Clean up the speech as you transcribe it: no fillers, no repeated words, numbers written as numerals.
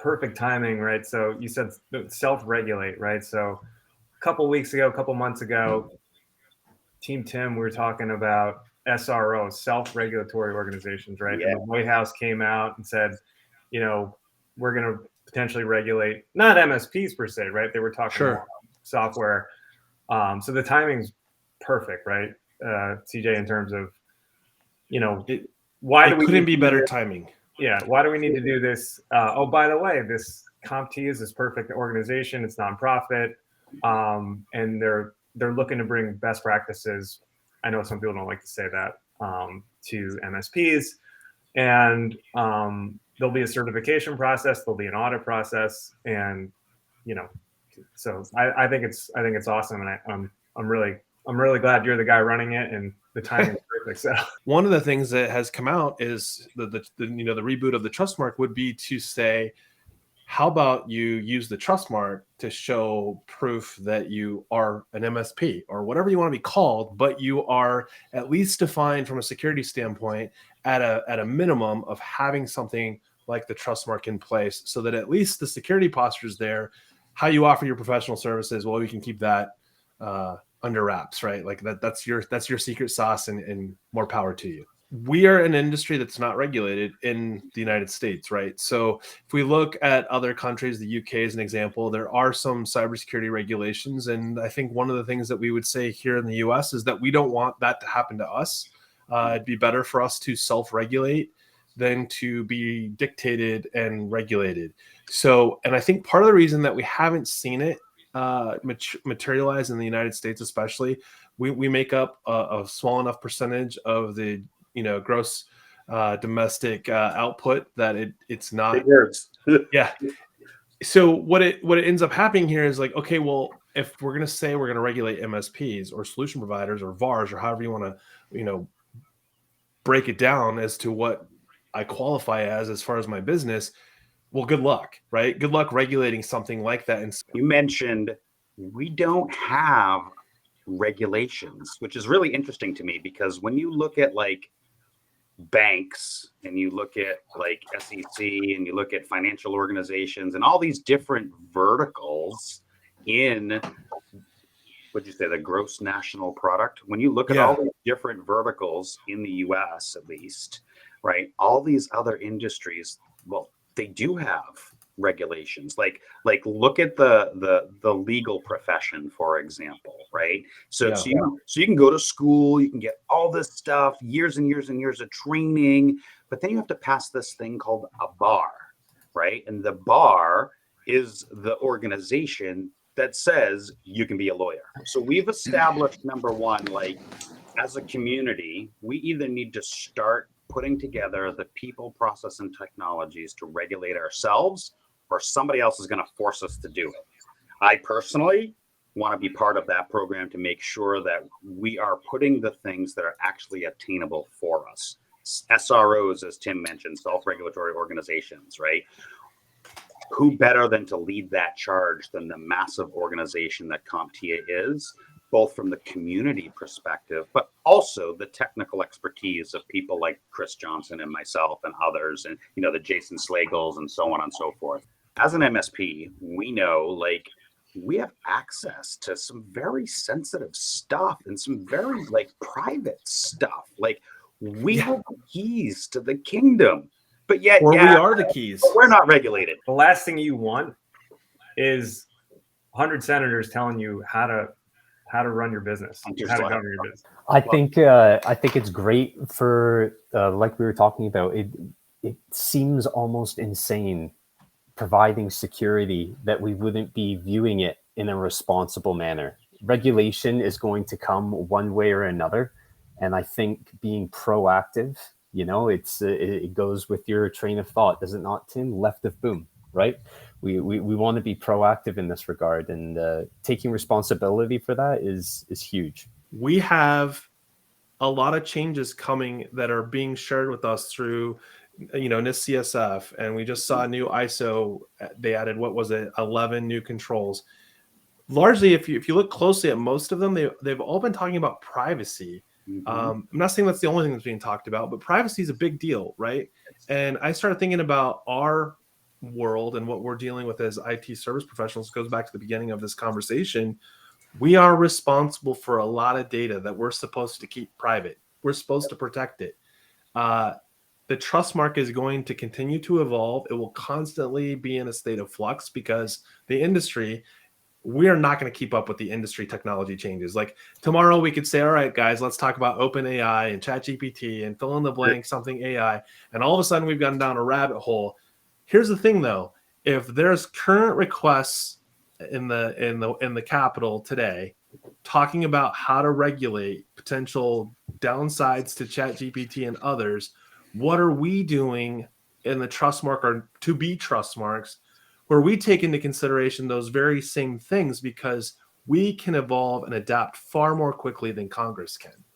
perfect timing, right? So you said self-regulate, right? So a couple months ago, Team Tim, we were talking about SROs, self-regulatory organizations, right? Yeah. And the White House came out and said, we're going to potentially regulate, not MSPs per se, right? They were talking more software. So the timing's perfect, right? CJ, in terms of, why do we couldn't be better timing. Yeah. Why do we need to do this? By the way, this CompTIA is this perfect organization. It's nonprofit. And they're looking to bring best practices. I know some people don't like to say that, to MSPs, and there'll be a certification process. There'll be an audit process. And, so I think it's awesome. And I'm really glad you're the guy running it, and the timing is perfect. So one of the things that has come out is the reboot of the Trustmark would be to say, how about you use the Trustmark to show proof that you are an MSP or whatever you want to be called, but you are at least defined from a security standpoint at a minimum of having something like the Trustmark in place, so that at least the security posture is there. How you offer your professional services, well, we can keep that under wraps, right? Like that's your secret sauce, and more power to you. We are an industry that's not regulated in the United States, right? So if we look at other countries, the UK is an example, there are some cybersecurity regulations. And I think one of the things that we would say here in the US is that we don't want that to happen to us. It'd be better for us to self-regulate than to be dictated and regulated. So, and I think part of the reason that we haven't seen it materialize in the United States, especially, we make up a small enough percentage of the gross domestic output that it's not. It hurts. Yeah. So what it ends up happening here is like, okay, well, if we're going to say we're going to regulate MSPs or solution providers or VARs or however you want to, break it down as to what I qualify as far as my business, well, good luck, right? Good luck regulating something like that. And you mentioned we don't have regulations, which is really interesting to me, because when you look at like banks and you look at like SEC and you look at financial organizations and all these different verticals in, what'd you say, the gross national product, when you look at all these different verticals in the US, at least, right, all these other industries, well, they do have regulations. Like look at the legal profession, for example, right? So you can go to school, you can get all this stuff, years and years and years of training, but then you have to pass this thing called a bar, right? And the bar is the organization that says you can be a lawyer. So we've established, number one, like as a community, we either need to start putting together the people, process, and technologies to regulate ourselves, or somebody else is going to force us to do it. I personally want to be part of that program to make sure that we are putting the things that are actually attainable for us. SROs, as Tim mentioned, self-regulatory organizations, right? Who better than to lead that charge than the massive organization that CompTIA is, both from the community perspective, but also the technical expertise of people like Chris Johnson and myself and others, and the Jason Slagles and so on and so forth. As an MSP, we know like we have access to some very sensitive stuff and some very like private stuff. Like we have the keys to the kingdom, but yet we are the keys. We're not regulated. The last thing you want is 100 senators telling you how to run your business, how to govern your business. I think it's great for like we were talking about. It seems almost insane providing security that we wouldn't be viewing it in a responsible manner. Regulation is going to come one way or another, and I think being proactive, it goes with your train of thought, does it not, Tim? Left of boom, right? We want to be proactive in this regard, and taking responsibility for that is huge. We have a lot of changes coming that are being shared with us through, NIST CSF, and we just saw a new ISO. They added, 11 new controls. Largely, if you look closely at most of them, they've all been talking about privacy. Mm-hmm. I'm not saying that's the only thing that's being talked about, but privacy is a big deal, right? And I started thinking about our world and what we're dealing with as IT service professionals goes back to the beginning of this conversation. We are responsible for a lot of data that we're supposed to keep private. We're supposed to protect it. The Trustmark is going to continue to evolve. It will constantly be in a state of flux because the industry, we are not going to keep up with the industry technology changes. Like tomorrow we could say, all right, guys, let's talk about OpenAI and ChatGPT and fill in the blank something AI. And all of a sudden we've gone down a rabbit hole. Here's the thing though, if there's current requests in the Capitol today talking about how to regulate potential downsides to ChatGPT and others, what are we doing in the Trustmark or to be Trustmarks where we take into consideration those very same things because we can evolve and adapt far more quickly than Congress can?